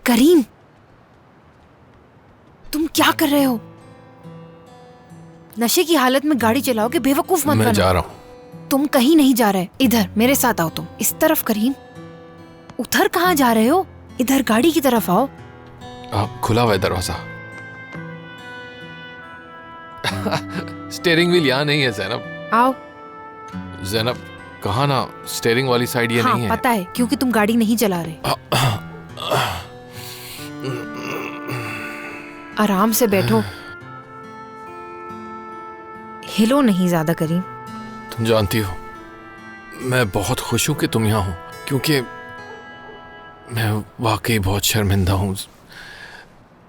करीम, तुम क्या कर रहे हो? नशे की हालत में गाड़ी चलाओगे, बेवकूफ मत बनो। मैं जा रहा हूँ। तुम कहीं नहीं जा रहे। इधर मेरे साथ आओ। तुम इस तरफ। करीम, उधर कहाँ जा रहे हो? इधर गाड़ी की तरफ आओ। खुला हुआ है दरवाजा। स्टीयरिंग व्हील यहाँ नहीं है ज़ैनब। आओ। ज़ैनब, कहा ना स्टीयरिंग वाली साइड ये हाँ, नहीं है। पता है, क्योंकि तुम गाड़ी नहीं चला रहे। आराम से बैठो, हिलो नहीं ज्यादा। करीम, तुम जानती हो मैं बहुत खुश हूं कि तुम यहाँ हो, क्योंकि मैं वाकई बहुत शर्मिंदा हूँ।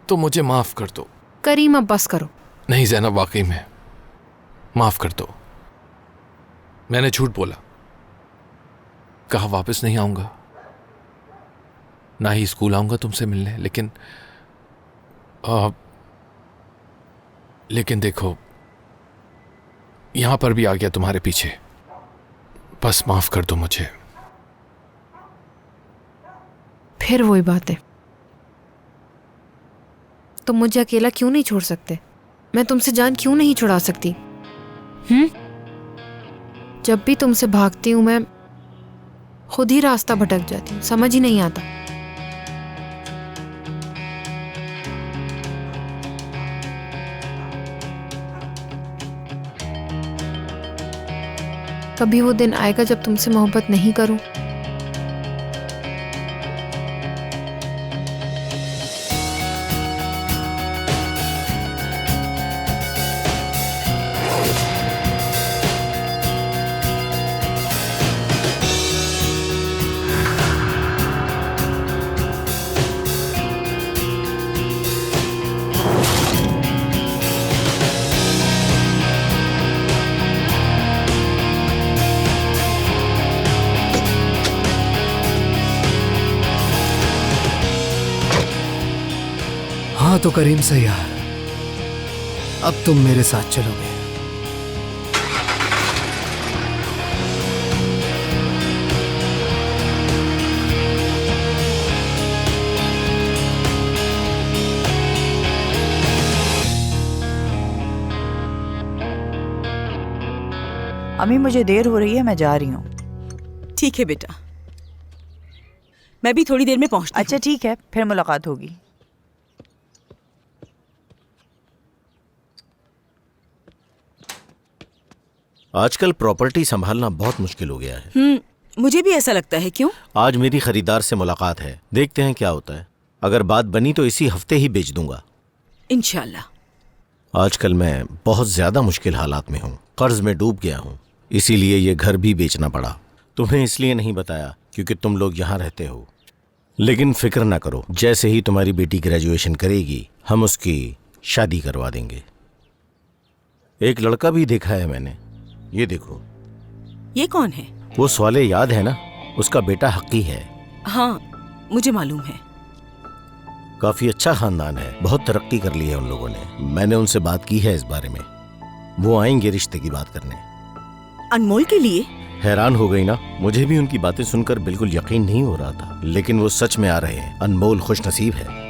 तो मुझे माफ कर दो। करीम अब बस करो। नहीं ज़ैनब, वाकई में माफ कर दो। मैंने झूठ बोला, कहा वापस नहीं आऊंगा, ना ही स्कूल आऊंगा तुमसे मिलने। लेकिन देखो, यहां पर भी आ गया तुम्हारे पीछे। बस माफ कर दो मुझे। फिर वही बात है, तुम मुझे अकेला क्यों नहीं छोड़ सकते? मैं तुमसे जान क्यों नहीं छुड़ा सकती? जब भी तुमसे भागती हूं मैं खुद ही रास्ता भटक जाती हूँ, समझ ही नहीं आता। कभी वो दिन आएगा जब तुमसे मोहब्बत नहीं करूं। हाँ तो करीम से यार, अब तुम मेरे साथ चलोगे। अम्मी मुझे देर हो रही है, मैं जा रही हूँ। ठीक है बेटा, मैं भी थोड़ी देर में पहुँचती हूँ। अच्छा ठीक है, फिर मुलाकात होगी। आजकल प्रॉपर्टी संभालना बहुत मुश्किल हो गया है। मुझे भी ऐसा लगता है। क्यों? आज मेरी खरीदार से मुलाकात है, देखते हैं क्या होता है। अगर बात बनी तो इसी हफ्ते ही बेच दूंगा इंशाल्लाह। आजकल मैं बहुत ज्यादा मुश्किल हालात में हूँ, कर्ज में डूब गया हूँ, इसीलिए ये घर भी बेचना पड़ा। तुम्हें इसलिए नहीं बताया क्योंकि तुम लोग यहाँ रहते हो, लेकिन फिक्र ना करो, जैसे ही तुम्हारी बेटी ग्रेजुएशन करेगी हम उसकी शादी करवा देंगे। एक लड़का भी देखा है मैंने, ये देखो। ये कौन है? वो सवाले याद है ना, उसका बेटा हक्की है। हाँ मुझे मालूम है। काफी अच्छा खानदान है, बहुत तरक्की कर ली है उन लोगों ने। मैंने उनसे बात की है इस बारे में, वो आएंगे रिश्ते की बात करने। अनमोल के लिए? हैरान हो गई ना? मुझे भी उनकी बातें सुनकर बिल्कुल यकीन नहीं हो रहा था, लेकिन वो सच में आ रहे हैं। अनमोल खुशनसीब है।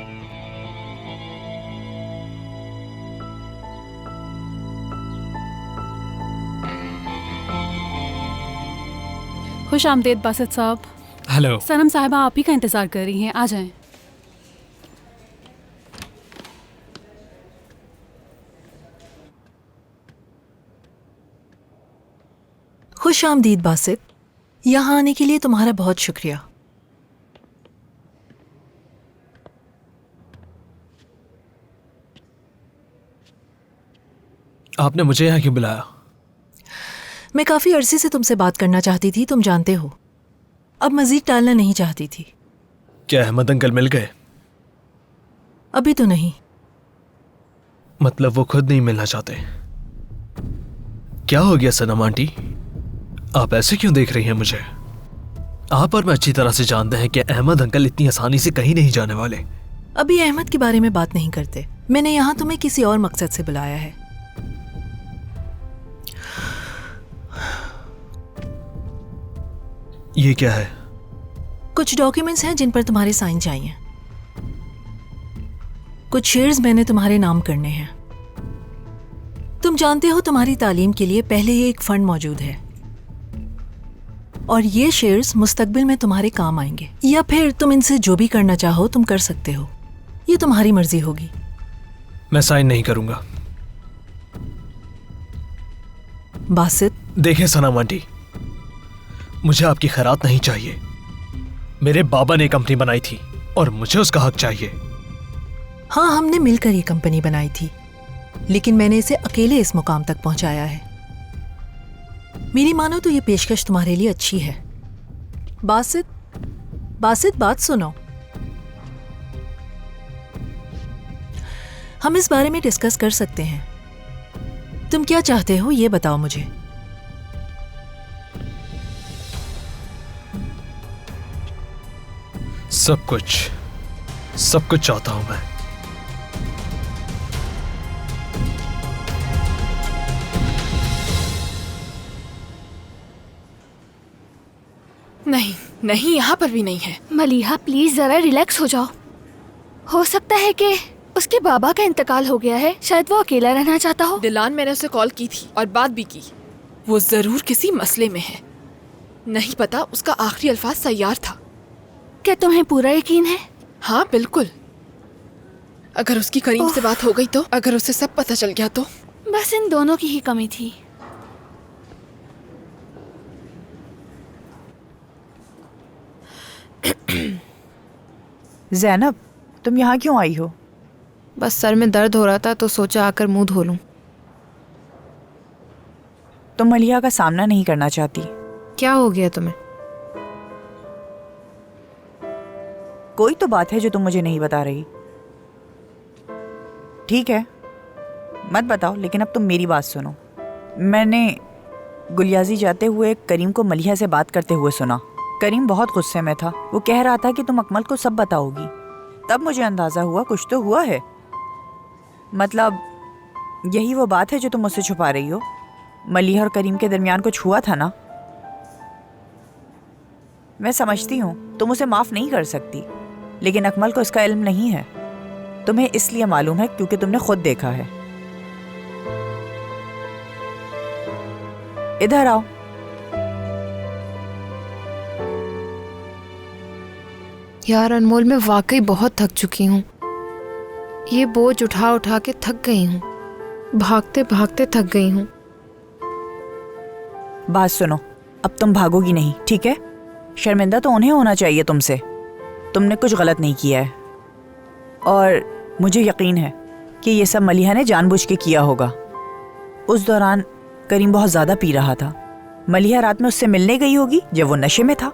खुश आमदेद बासित साहब। हेलो। सनम साहिबा आप ही का इंतजार कर रही हैं, आ जाएं। खुश आमदीद बासित, यहाँ आने के लिए तुम्हारा बहुत शुक्रिया। आपने मुझे यहाँ क्यों बुलाया? मैं काफी अरसे से तुमसे बात करना चाहती थी, तुम जानते हो। अब मजीद टालना नहीं चाहती थी। क्या अहमद अंकल मिल गए? अभी तो नहीं। मतलब वो खुद नहीं मिलना चाहते? क्या हो गया सनम आंटी, आप ऐसे क्यों देख रही हैं मुझे? आप और मैं अच्छी तरह से जानते हैं कि अहमद अंकल इतनी आसानी से कहीं नहीं जाने वाले। अभी अहमद के बारे में बात नहीं करते। मैंने यहाँ तुम्हें किसी और मकसद से बुलाया है। ये क्या है? कुछ डॉक्यूमेंट्स हैं जिन पर तुम्हारे साइन चाहिए। कुछ शेयर्स मैंने तुम्हारे नाम करने हैं। तुम जानते हो तुम्हारी तालीम के लिए पहले ही एक फंड मौजूद है और ये शेयर्स मुस्तकबिल में तुम्हारे काम आएंगे, या फिर तुम इनसे जो भी करना चाहो तुम कर सकते हो। ये तुम्हारी मर्जी होगी। मैं साइन नहीं करूंगा। बासित, देखें सनम आंटी, मुझे आपकी खैरात नहीं चाहिए। मेरे बाबा ने कंपनी बनाई थी और मुझे उसका हक चाहिए। हाँ, हमने मिलकर ये कंपनी बनाई थी, लेकिन मैंने इसे अकेले इस मुकाम तक पहुंचाया है। मेरी मानो तो ये पेशकश तुम्हारे लिए अच्छी है। बासित, बासित, बात सुनो। हम इस बारे में डिस्कस कर सकते हैं। तुम क्या चाहते हो ये बताओ मुझे। सब कुछ चाहता हूं मैं। नहीं नहीं, यहाँ पर भी नहीं है। मलिहा प्लीज जरा रिलैक्स हो जाओ। हो सकता है कि उसके बाबा का इंतकाल हो गया है, शायद वो अकेला रहना चाहता हो। दिलान, मैंने उसे कॉल की थी और बात भी की। वो जरूर किसी मसले में है। नहीं पता, उसका आखिरी अल्फाज सैयार था। क्या तुम्हें पूरा यकीन है? हाँ बिल्कुल। अगर उसकी करीम से बात हो गई तो, अगर उसे सब पता चल गया तो। बस इन दोनों की ही कमी थी। ज़ैनब, तुम यहाँ क्यों आई हो? बस सर में दर्द हो रहा था तो सोचा आकर मुंह धो लूं। तुम मलिहा का सामना नहीं करना चाहती। क्या हो गया तुम्हें? कोई तो बात है जो तुम मुझे नहीं बता रही। ठीक है, मत बताओ, लेकिन अब तुम मेरी बात सुनो। मैंने गुलियाजी जाते हुए करीम को मलिहा से बात करते हुए सुना। करीम बहुत गुस्से में था। वो कह रहा था कि तुम अकमल को सब बताओगी। तब मुझे अंदाजा हुआ कुछ तो हुआ है। मतलब यही वो बात है जो तुम मुझसे छुपा रही हो। मलिहा और करीम के दरमियान कुछ हुआ था ना। मैं समझती हूँ तुम उसे माफ नहीं कर सकती, लेकिन अकमल को इसका इल्म नहीं है। तुम्हें इसलिए मालूम है क्योंकि तुमने खुद देखा है। इधर आओ। यार अनमोल, मैं वाकई बहुत थक चुकी हूँ। ये बोझ उठा उठा के थक गई हूँ। भागते भागते थक गई हूँ। बात सुनो, अब तुम भागोगी नहीं, ठीक है? शर्मिंदा तो उन्हें होना चाहिए तुमसे। तुमने कुछ गलत नहीं किया है और मुझे यकीन है कि ये सब मलिहा ने जानबूझ के किया होगा। उस दौरान करीम बहुत ज़्यादा पी रहा था। मलिहा रात में उससे मिलने गई होगी जब वो नशे में था।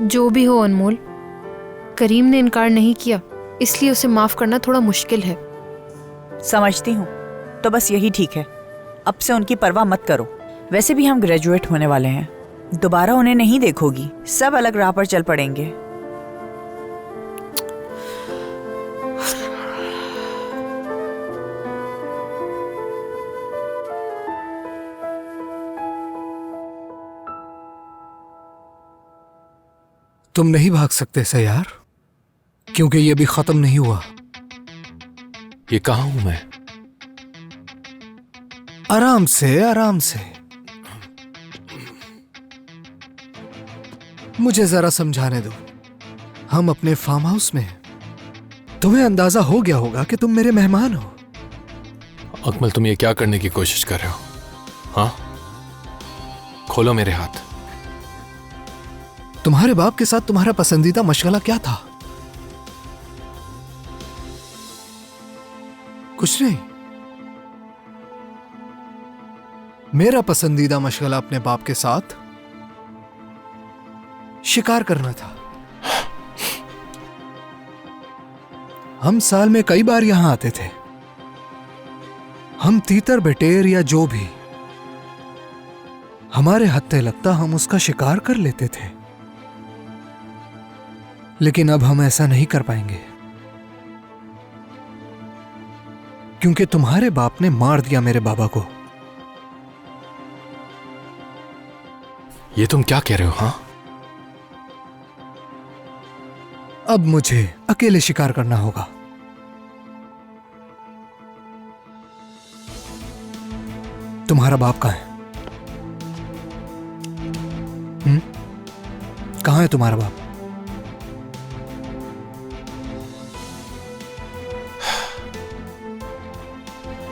जो भी हो अनमोल, करीम ने इनकार नहीं किया, इसलिए उसे माफ करना थोड़ा मुश्किल है। समझती हूँ, तो बस यही ठीक है। अब से उनकी परवाह मत करो। वैसे भी हम ग्रेजुएट होने वाले हैं, दोबारा उन्हें नहीं देखोगी। सब अलग राह पर चल पड़ेंगे। तुम नहीं भाग सकते सयार, क्योंकि ये भी खत्म नहीं हुआ। ये कहाँ हूं मैं? आराम से, आराम से। मुझे जरा समझाने दो। हम अपने फार्म हाउस में हैं। तुम्हें अंदाजा हो गया होगा कि तुम मेरे मेहमान हो। अकमल, तुम ये क्या करने की कोशिश कर रहे हो? हाँ, खोलो मेरे हाथ। तुम्हारे बाप के साथ तुम्हारा पसंदीदा मशगला क्या था? कुछ नहीं। मेरा पसंदीदा मशगला अपने बाप के साथ शिकार करना था। हम साल में कई बार यहां आते थे। हम तीतर बटेर या जो भी हमारे हत्थे लगता हम उसका शिकार कर लेते थे। लेकिन अब हम ऐसा नहीं कर पाएंगे, क्योंकि तुम्हारे बाप ने मार दिया मेरे बाबा को। ये तुम क्या कह रहे हो? हाँ, अब मुझे अकेले शिकार करना होगा। तुम्हारा बाप कहाँ है? कहाँ है तुम्हारा बाप?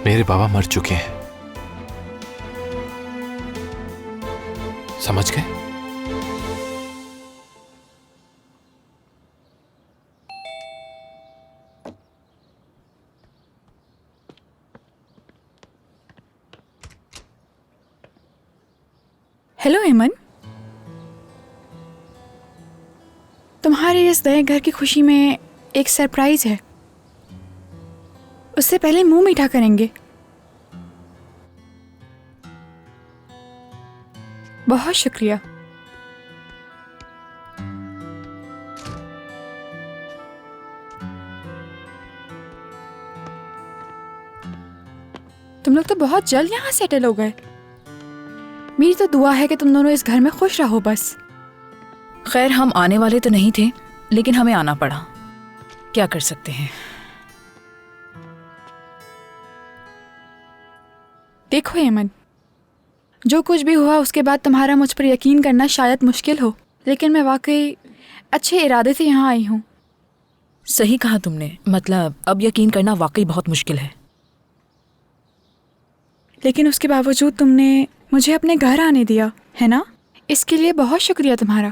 मेरे बाबा मर चुके हैं, समझ गए? हेलो हेमन, तुम्हारे इस नए घर की खुशी में एक सरप्राइज है। उससे पहले मुंह मीठा करेंगे। बहुत शुक्रिया। तुम लोग तो बहुत जल्द यहाँ सेटल हो गए। मेरी तो दुआ है कि तुम दोनों इस घर में खुश रहो बस। खैर, हम आने वाले तो नहीं थे, लेकिन हमें आना पड़ा। क्या कर सकते हैं। देखो हेमन, जो कुछ भी हुआ उसके बाद तुम्हारा मुझ पर यकीन करना शायद मुश्किल हो, लेकिन मैं वाकई अच्छे इरादे से यहाँ आई हूँ। सही कहा तुमने, मतलब अब यकीन करना वाकई बहुत मुश्किल है। लेकिन उसके बावजूद तुमने मुझे अपने घर आने दिया है ना, इसके लिए बहुत शुक्रिया तुम्हारा।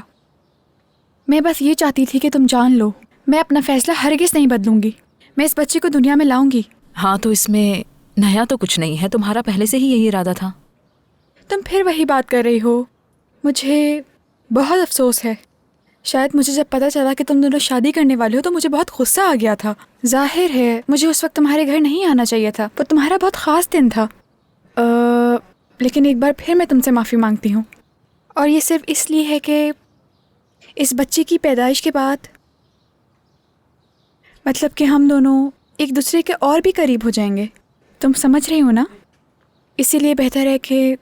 मैं बस ये चाहती थी कि तुम जान लो, मैं अपना फैसला हरगिज़ नहीं बदलूंगी। मैं इस बच्चे को दुनिया में लाऊंगी। हाँ, तो इसमें नया तो कुछ नहीं है, तुम्हारा पहले से ही यही इरादा था। तुम फिर वही बात कर रही हो। मुझे बहुत अफसोस है। शायद मुझे जब पता चला कि तुम दोनों शादी करने वाले हो तो मुझे बहुत गुस्सा आ गया था। जाहिर है मुझे उस वक्त तुम्हारे घर नहीं आना चाहिए था, पर तुम्हारा बहुत ख़ास दिन था। लेकिन एक बार फिर मैं तुमसे माफ़ी मांगती हूँ, और ये सिर्फ इसलिए है कि इस बच्चे की पैदाइश के बाद मतलब कि हम दोनों एक दूसरे के और भी करीब हो जाएंगे। तुम समझ रही हो ना? इसीलिए बेहतर है कि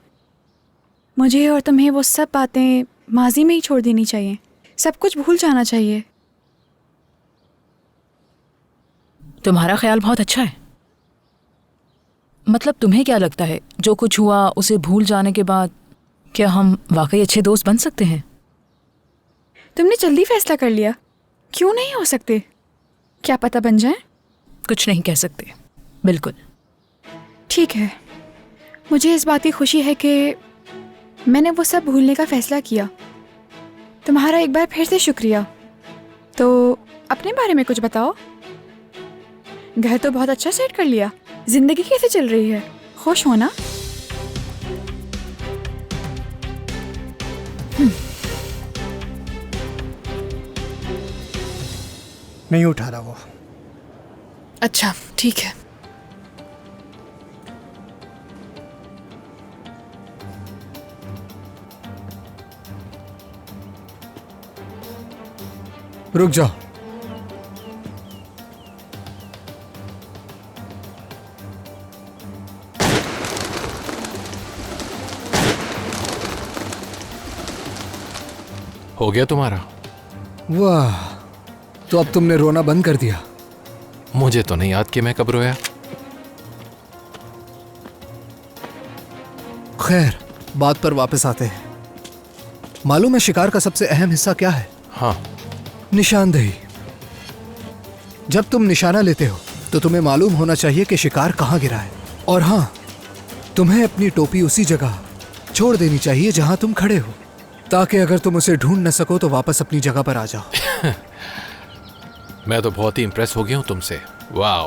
मुझे और तुम्हें वो सब बातें माजी में ही छोड़ देनी चाहिए, सब कुछ भूल जाना चाहिए। तुम्हारा ख्याल बहुत अच्छा है। मतलब तुम्हें क्या लगता है, जो कुछ हुआ उसे भूल जाने के बाद क्या हम वाकई अच्छे दोस्त बन सकते हैं? तुमने जल्दी फैसला कर लिया। क्यों नहीं हो सकते? क्या पता बन जाए। कुछ नहीं कह सकते। बिल्कुल ठीक है। मुझे इस बात की खुशी है कि मैंने वो सब भूलने का फैसला किया। तुम्हारा एक बार फिर से शुक्रिया। तो अपने बारे में कुछ बताओ। घर तो बहुत अच्छा सेट कर लिया। जिंदगी कैसे चल रही है? खुश हो ना? नहीं उठा रहा वो। अच्छा ठीक है। रुक जाओ। हो गया तुम्हारा? वाह, तो अब तुमने रोना बंद कर दिया। मुझे तो नहीं याद कि मैं कब रोया। खैर, बात पर वापस आते हैं। मालूम है शिकार का सबसे अहम हिस्सा क्या है? हाँ, निशानदेही। जब तुम निशाना लेते हो तो तुम्हें मालूम होना चाहिए कि शिकार कहाँ गिरा है। और हाँ, तुम्हें अपनी टोपी उसी जगह छोड़ देनी चाहिए जहां तुम खड़े हो, ताकि अगर तुम उसे ढूंढ न सको तो वापस अपनी जगह पर आ जाओ। मैं तो बहुत ही इंप्रेस हो गया हूं तुमसे। वाह,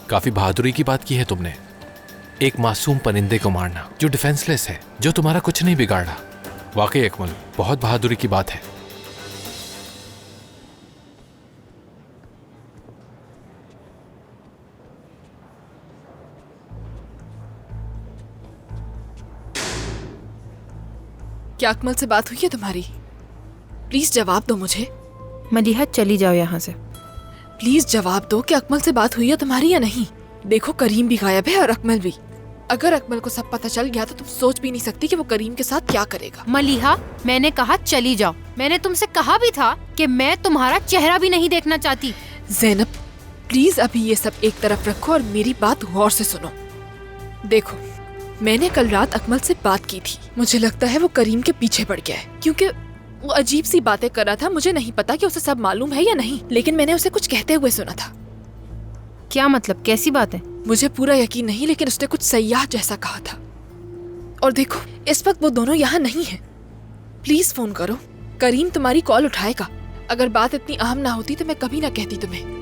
काफी बहादुरी की बात की है तुमने। एक मासूम परिंदे को मारना जो डिफेंसलेस है, जो तुम्हारा कुछ नहीं बिगाड़ा। वाकई अकमल, बहुत बहादुरी की बात है। क्या अकमल से बात हुई है तुम्हारी? प्लीज जवाब दो मुझे। मलिहा, चली जाओ यहाँ से। प्लीज जवाब दो कि अकमल से बात हुई है तुम्हारी या नहीं। देखो, करीम भी गायब है और अकमल भी। अगर अकमल को सब पता चल गया तो तुम सोच भी नहीं सकती कि वो करीम के साथ क्या करेगा। मलिहा, मैंने कहा चली जाओ। मैंने तुमसे कहा भी था कि मैं तुम्हारा चेहरा भी नहीं देखना चाहती। ज़ैनब, प्लीज अभी ये सब एक तरफ रखो और मेरी बात गौर से सुनो। देखो, मैंने कल रात अकमल से बात की थी। मुझे लगता है वो करीम के पीछे पड़ गया है, क्योंकि वो अजीब सी बातें कर रहा था। मुझे नहीं पता कि उसे सब मालूम है या नहीं, लेकिन मैंने उसे कुछ कहते हुए सुना था। क्या मतलब, कैसी बात है? मुझे पूरा यकीन नहीं, लेकिन उसने कुछ सयाह जैसा कहा था। और देखो, इस वक्त वो दोनों यहाँ नहीं है। प्लीज फोन करो, करीम तुम्हारी कॉल उठाएगा। अगर बात इतनी अहम ना होती तो मैं कभी ना कहती तुम्हें।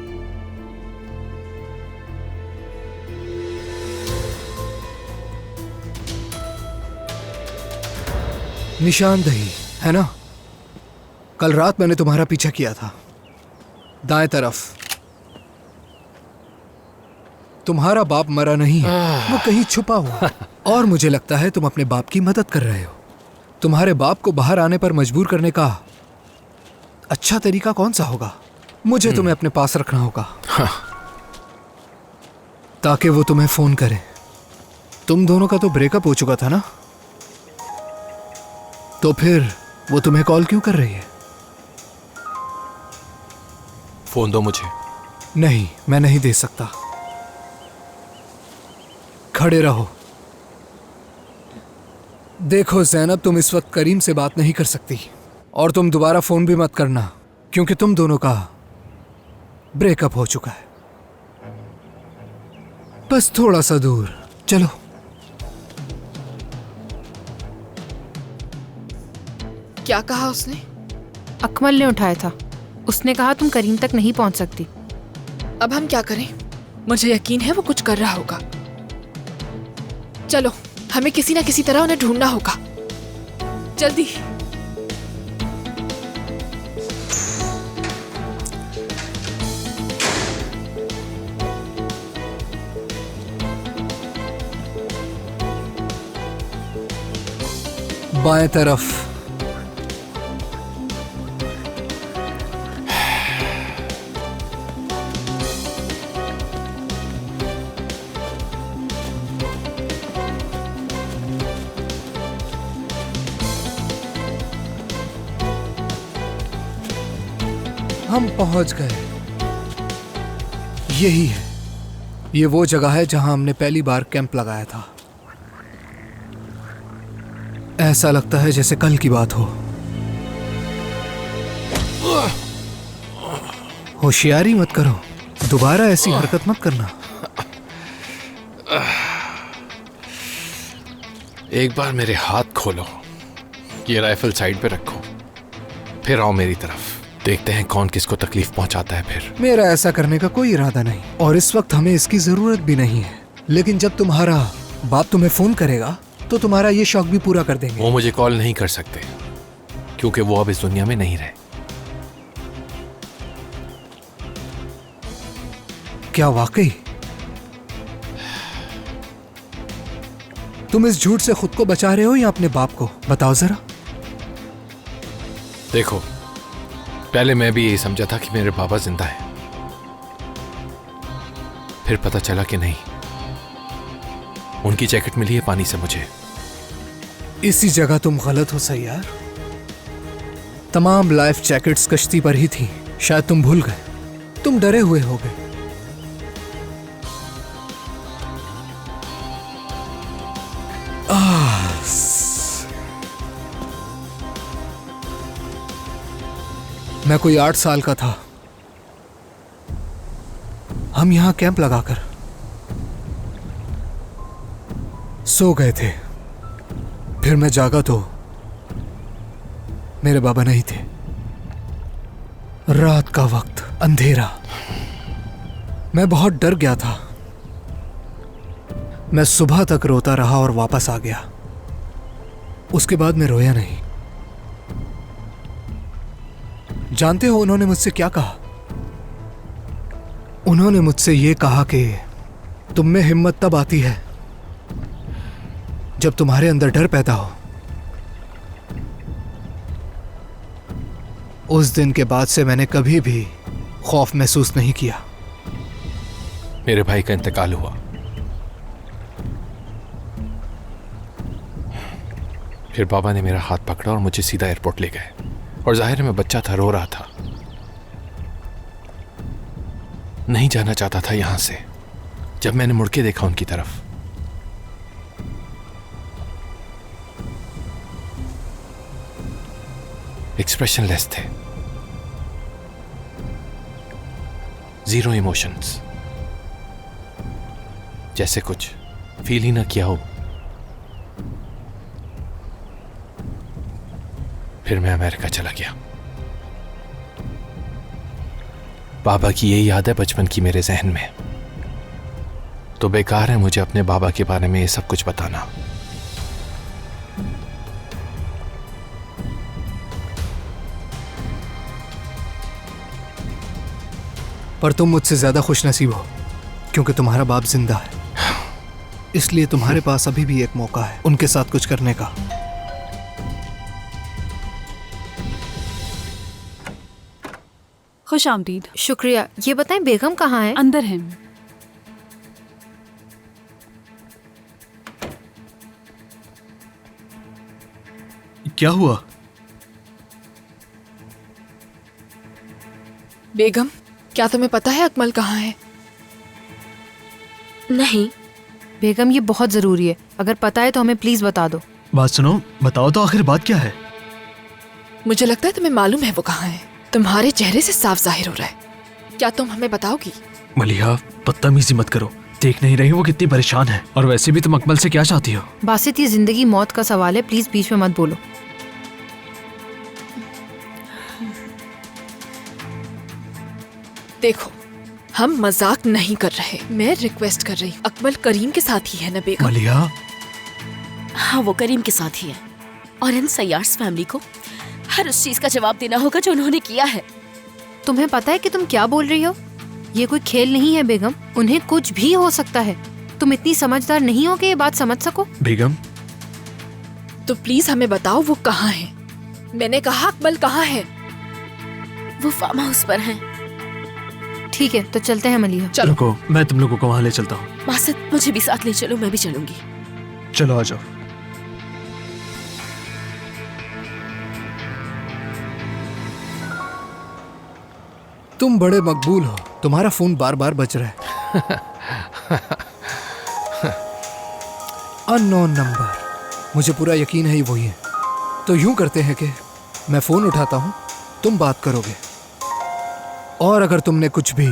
निशानदही है ना? कल रात मैंने तुम्हारा पीछा किया था, दाएं तरफ। तुम्हारा बाप मरा नहीं है, वो कहीं छुपा हुआ। और मुझे लगता है तुम अपने बाप की मदद कर रहे हो। तुम्हारे बाप को बाहर आने पर मजबूर करने का अच्छा तरीका कौन सा होगा? मुझे तुम्हें अपने पास रखना होगा ताकि वो तुम्हें फोन करे। तुम दोनों का तो ब्रेकअप हो चुका था ना, तो फिर वो तुम्हें कॉल क्यों कर रही है? फोन दो मुझे। नहीं, मैं नहीं दे सकता। खड़े रहो। देखो ज़ैनब, तुम इस वक्त करीम से बात नहीं कर सकती, और तुम दोबारा फोन भी मत करना, क्योंकि तुम दोनों का ब्रेकअप हो चुका है। बस थोड़ा सा दूर चलो। क्या कहा उसने? अकमल ने उठाया था। उसने कहा तुम करीम तक नहीं पहुंच सकती। अब हम क्या करें? मुझे यकीन है वो कुछ कर रहा होगा। चलो, हमें किसी ना किसी तरह उन्हें ढूंढना होगा। जल्दी। बाएं तरफ। हम पहुंच गए। यही है, ये वो जगह है जहां हमने पहली बार कैंप लगाया था। ऐसा लगता है जैसे कल की बात हो। होशियारी मत करो, दोबारा ऐसी हरकत मत करना। एक बार मेरे हाथ खोलो, ये राइफल साइड पे रखो, फिर आओ मेरी तरफ। देखते हैं कौन किसको तकलीफ पहुंचाता है फिर। मेरा ऐसा करने का कोई इरादा नहीं, और इस वक्त हमें इसकी जरूरत भी नहीं है। लेकिन जब तुम्हारा बाप तुम्हें फोन करेगा तो तुम्हारा ये शौक भी पूरा कर देंगे। वो मुझे कॉल नहीं कर सकते, क्योंकि वो अब इस दुनिया में नहीं रहे। क्या वाकई? तुम इस झूठ से खुद को बचा रहे हो या अपने बाप को? बताओ जरा। देखो, पहले मैं भी यही समझा था कि मेरे बाबा जिंदा हैं, फिर पता चला कि नहीं। उनकी जैकेट मिली है पानी से मुझे। इसी जगह तुम गलत हो सैयार। तमाम लाइफ जैकेट्स कश्ती पर ही थी, शायद तुम भूल गए। तुम डरे हुए होगे। मैं कोई 8 साल का था। हम यहां कैंप लगाकर सो गए थे। फिर मैं जागा तो मेरे बाबा नहीं थे। रात का वक्त, अंधेरा। मैं बहुत डर गया था। मैं सुबह तक रोता रहा और वापस आ गया। उसके बाद मैं रोया नहीं। जानते हो उन्होंने मुझसे क्या कहा? उन्होंने मुझसे ये कहा कि तुम में हिम्मत तब आती है जब तुम्हारे अंदर डर पैदा हो। उस दिन के बाद से मैंने कभी भी खौफ महसूस नहीं किया। मेरे भाई का इंतकाल हुआ। फिर बाबा ने मेरा हाथ पकड़ा और मुझे सीधा एयरपोर्ट ले गए। और जाहिर है मैं बच्चा था, रो रहा था, नहीं जाना चाहता था यहां से। जब मैंने मुड़ के देखा उनकी तरफ एक्सप्रेशनलेस थे, जीरो इमोशंस, जैसे कुछ फील ही ना किया हो। फिर मैं अमेरिका चला गया। बाबा की यही याद है बचपन की मेरे जहन में। तो बेकार है मुझे अपने बाबा के बारे में ये सब कुछ बताना। पर तुम मुझसे ज्यादा खुशनसीब हो क्योंकि तुम्हारा बाप जिंदा है, इसलिए तुम्हारे पास अभी भी एक मौका है उनके साथ कुछ करने का। खुश आमदीद। शुक्रिया। ये बताएं बेगम कहाँ है? अंदर है। क्या हुआ? बेगम, क्या तुम्हें पता है अकमल कहाँ है? नहीं बेगम, ये बहुत जरूरी है। अगर पता है तो हमें प्लीज बता दो। बात सुनो, बताओ तो आखिर बात क्या है? मुझे लगता है तुम्हें मालूम है वो कहाँ है। तुम्हारे चेहरे से साफ जाहिर हो रहा है। क्या तुम हमें बताओगी? मलिहा, बदतमीजी मत करो। देख नहीं रही वो कितनी परेशान है। और वैसे भी तुम अकमल से क्या चाहती हो? बासित, ये जिंदगी मौत का सवाल है, प्लीज बीच में मत बोलो। देखो, हम मजाक नहीं कर रहे। मैं रिक्वेस्ट कर रही हूँ। अकमल करीम के साथ ही है ना बेगम? मलिहा, हाँ वो करीम के साथ ही है। और इन सयार्स फैमिली को हर उस चीज का जवाब देना होगा जो उन्होंने किया है। तुम्हें पता है कि तुम क्या बोल रही हो? ये कोई खेल नहीं है बेगम। उन्हें कुछ भी हो सकता है। तुम इतनी समझदार नहीं हो कि ये बात समझ सको। बेगम, तो प्लीज हमें बताओ वो कहाँ है। मैंने कहा अकमल कहाँ है? वो फार्म हाउस पर है। ठीक है, तो चलते हैं मलिहा। चलो। रुको, मैं तुम लोगों को वहां ले चलता हूँ। बासित, मुझे भी साथ ले चलो, मैं भी चलूंगी। चलो आ जाओ। तुम बड़े मकबूल हो। तुम्हारा फोन बार बार बज रहा है। Unknown number. मुझे पूरा यकीन है ये वही है। तो यूं करते हैं कि मैं फोन उठाता हूं, तुम बात करोगे, और अगर तुमने कुछ भी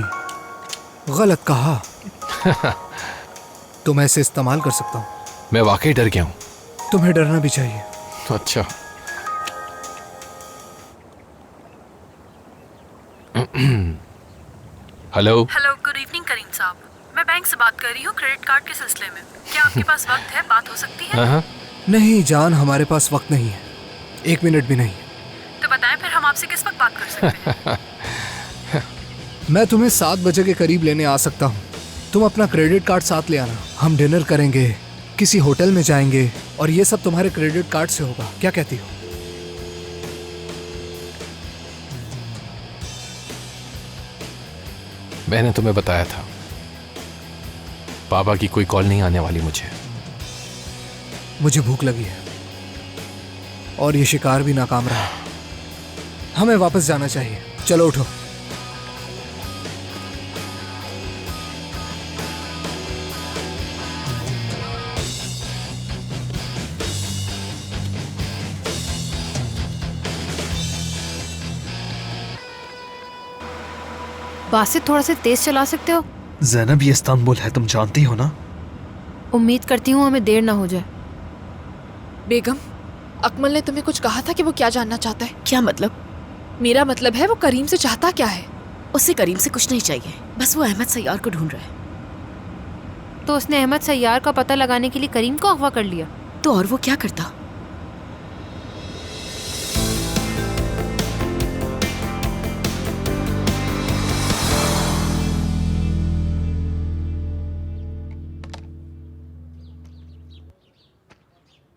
गलत कहा तो मैं इसे इस्तेमाल कर सकता हूं। मैं वाकई डर गया हूं। तुम्हें डरना भी चाहिए। अच्छा। हेलो। हेलो, गुड इवनिंग करीम साहब। मैं बैंक से बात कर रही हूँ क्रेडिट कार्ड के सिलसिले में। क्या आपके पास वक्त है? बात हो सकती है? हाँ। नहीं जान, हमारे पास वक्त नहीं है, 1 मिनट भी नहीं। तो बताएं फिर हम आपसे किस वक्त बात कर सकते हैं? मैं तुम्हें 7 बजे के करीब लेने आ सकता हूँ। तुम अपना क्रेडिट कार्ड साथ ले आना। हम डिनर करेंगे, किसी होटल में जाएंगे, और ये सब तुम्हारे क्रेडिट कार्ड से होगा। क्या कहती हो? मैंने तुम्हें बताया था बाबा की कोई कॉल नहीं आने वाली मुझे। मुझे भूख लगी है और ये शिकार भी नाकाम रहा। हमें वापस जाना चाहिए। चलो उठो। बासित, थोड़ा सा तेज चला सकते हो? ज़ैनब, ये इस्तांबुल है, तुम जानती हो ना। उम्मीद करती हूँ हमें देर ना हो जाए। बेगम, अकमल ने तुम्हें कुछ कहा था कि वो क्या जानना चाहता है? क्या मतलब? मेरा मतलब है वो करीम से चाहता क्या है? उसे करीम से कुछ नहीं चाहिए, बस वो अहमद सैयार को ढूंढ रहा है। तो उसने अहमद सैयार का पता लगाने के लिए करीम को अगवा कर लिया। तो और वो क्या करता?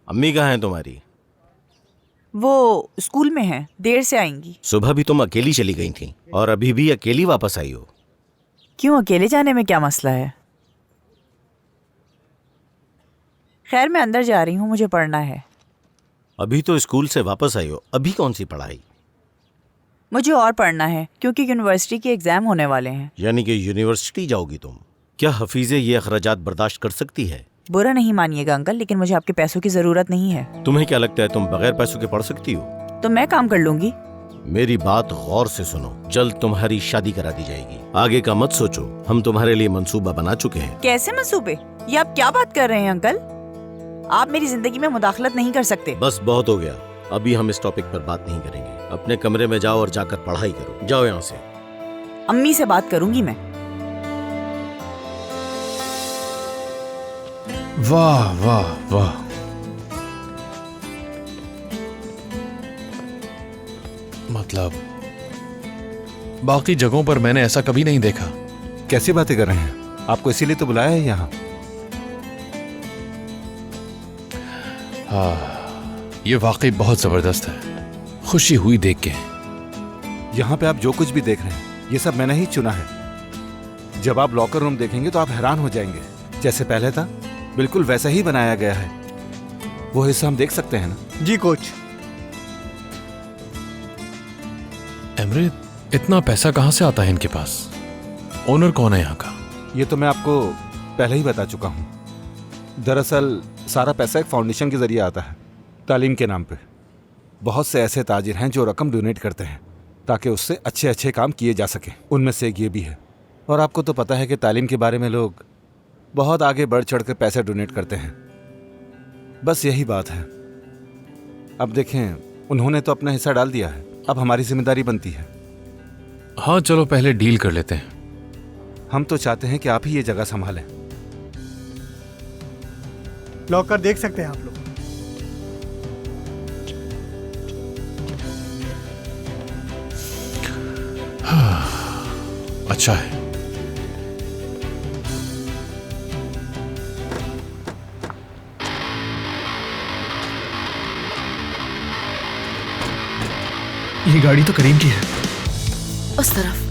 अम्मी कहाँ हैं तुम्हारी? वो स्कूल में है, देर से आएंगी। सुबह भी तुम अकेली चली गई थी और अभी भी अकेली वापस आई हो। क्यों, अकेले जाने में क्या मसला है? खैर, मैं अंदर जा रही हूँ, मुझे पढ़ना है। अभी तो स्कूल से वापस आई हो, अभी कौन सी पढ़ाई? मुझे और पढ़ना है क्योंकि यूनिवर्सिटी के एग्जाम होने वाले हैं। यानी कि यूनिवर्सिटी जाओगी तुम? क्या हफीजे ये अखराजात बर्दाश्त कर सकती है? बुरा नहीं मानिएगा अंकल, लेकिन मुझे आपके पैसों की जरूरत नहीं है। तुम्हें क्या लगता है तुम बगैर पैसों के पढ़ सकती हो? तो मैं काम कर लूंगी। मेरी बात गौर से सुनो, जल्द तुम्हारी शादी करा दी जाएगी। आगे का मत सोचो, हम तुम्हारे लिए मंसूबा बना चुके हैं। कैसे मंसूबे? ये आप क्या बात कर रहे हैं अंकल? आप मेरी जिंदगी में मुदाखलत नहीं कर सकते। बस बहुत हो गया, अभी हम इस टॉपिक पर बात नहीं करेंगे। अपने कमरे में जाओ और जाकर पढ़ाई करो। जाओ यहाँ से। अम्मी से बात करूंगी मैं। वाह वाह वाह, मतलब बाकी जगहों पर मैंने ऐसा कभी नहीं देखा। कैसी बातें कर रहे हैं? आपको इसीलिए तो बुलाया है यहाँ। हाँ, ये वाकई बहुत जबरदस्त है। खुशी हुई देख के। यहाँ पे आप जो कुछ भी देख रहे हैं ये सब मैंने ही चुना है। जब आप लॉकर रूम देखेंगे तो आप हैरान हो जाएंगे। जैसे पहले था बिल्कुल वैसा ही बनाया गया है। वो हिस्सा हम देख सकते हैं ना? जी कोच। एमरे, इतना पैसा कहाँ से आता है इनके पास? ओनर कौन है यहाँ का? ये तो मैं आपको पहले ही बता चुका हूँ। दरअसल सारा पैसा एक फाउंडेशन के जरिए आता है, तालीम के नाम पे। बहुत से ऐसे ताजिर हैं जो रकम डोनेट करते हैं ताकि उससे अच्छे अच्छे काम किए जा सकें। उनमें से एक ये भी है। और आपको तो पता है कि तालीम के बारे में लोग बहुत आगे बढ़ चढ़ कर पैसे डोनेट करते हैं। बस यही बात है। अब देखें, उन्होंने तो अपना हिस्सा डाल दिया है, अब हमारी जिम्मेदारी बनती है। हाँ चलो पहले डील कर लेते हैं। हम तो चाहते हैं कि आप ही ये जगह संभालें। लॉकर देख सकते हैं आप लोग। अच्छा है। ये गाड़ी तो करीम की है। उस तरफ।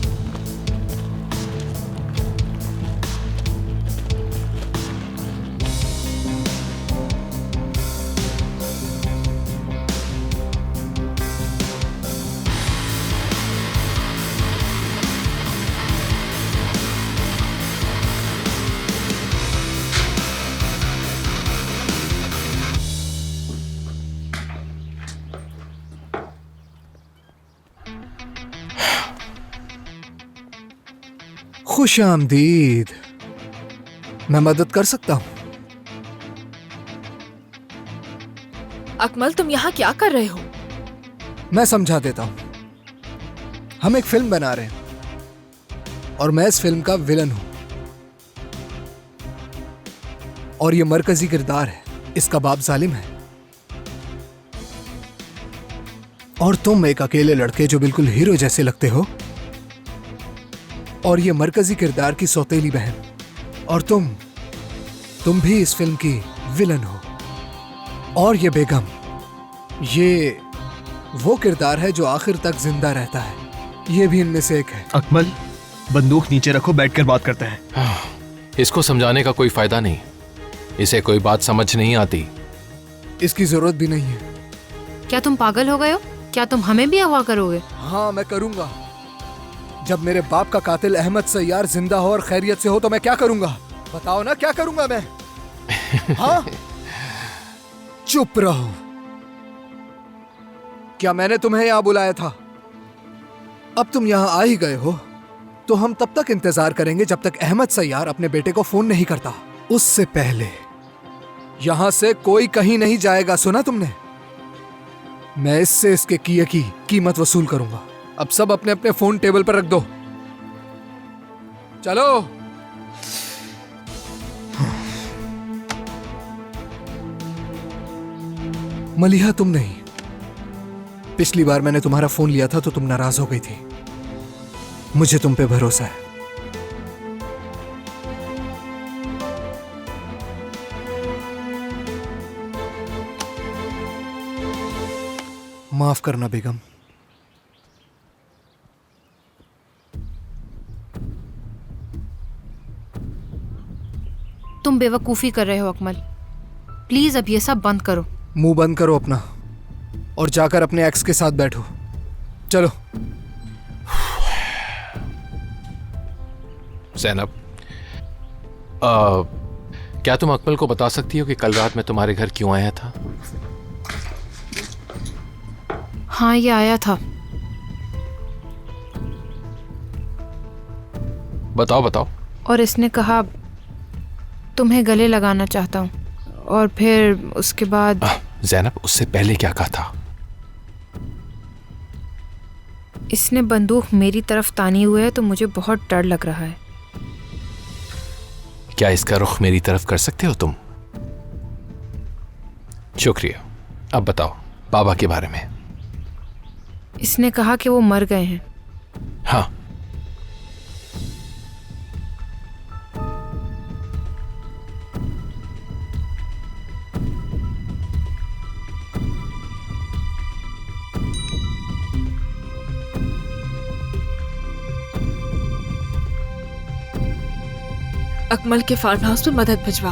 खुश आमदीद। मैं मदद कर सकता हूं। अकमल, तुम यहाँ क्या कर रहे हो? मैं समझा देता हूं। हम एक फिल्म बना रहे हैं और मैं इस फिल्म का विलन हूं। और ये मरकजी किरदार है, इसका बाप जालिम है और तुम एक अकेले लड़के जो बिल्कुल हीरो जैसे लगते हो, और ये मरकजी किरदार की सौतेली बहन, और तुम भी इस फिल्म की विलन हो। और ये बेगम, ये वो किरदार है जो आखिर तक जिंदा रहता है। ये भी इनमें से एक है। अकमल, बंदूक नीचे रखो, बैठकर बात करते हैं। इसको समझाने का कोई फायदा नहीं, इसे कोई बात समझ नहीं आती। इसकी जरूरत भी नहीं है। क्या तुम पागल हो गए हो? क्या तुम हमें भी अगवा करोगे? हाँ, मैं करूंगा। जब मेरे बाप का कातिल अहमद सैयार जिंदा हो और खैरियत से हो तो मैं क्या करूंगा? बताओ ना, क्या करूंगा मैं? हाँ? चुप रहो। क्या मैंने तुम्हें यहां बुलाया था? अब तुम यहां आ ही गए हो तो हम तब तक इंतजार करेंगे जब तक अहमद सैयार अपने बेटे को फोन नहीं करता। उससे पहले यहां से कोई कहीं नहीं जाएगा, सुना तुमने? मैं इससे इसके किए की कीमत वसूल करूंगा। अब सब अपने अपने फोन टेबल पर रख दो। चलो। मलिहा, तुम नहीं। पिछली बार मैंने तुम्हारा फोन लिया था तो तुम नाराज हो गई थी। मुझे तुम पे भरोसा है। माफ करना बेगम। तुम बेवकूफ़ी कर रहे हो अकमल। प्लीज अब ये सब बंद करो। मुंह बंद करो अपना और जाकर अपने एक्स के साथ बैठो। चलो। ज़ैनब, क्या तुम अकमल को बता सकती हो कि कल रात मैं तुम्हारे घर क्यों आया था? हाँ, ये आया था। बताओ बताओ। और इसने कहा तुम्हें गले लगाना चाहता हूँ, और फिर उसके बाद ज़ैनब, उससे पहले क्या कहा था? इसने बंदूक मेरी तरफ तानी हुई है, तो मुझे बहुत डर लग रहा है। क्या इसका रुख मेरी तरफ कर सकते हो तुम? शुक्रिया। अब बताओ बाबा के बारे में। इसने कहा कि वो मर गए हैं। हाँ, अकमल के फार्म हाउस में मदद भिजवा।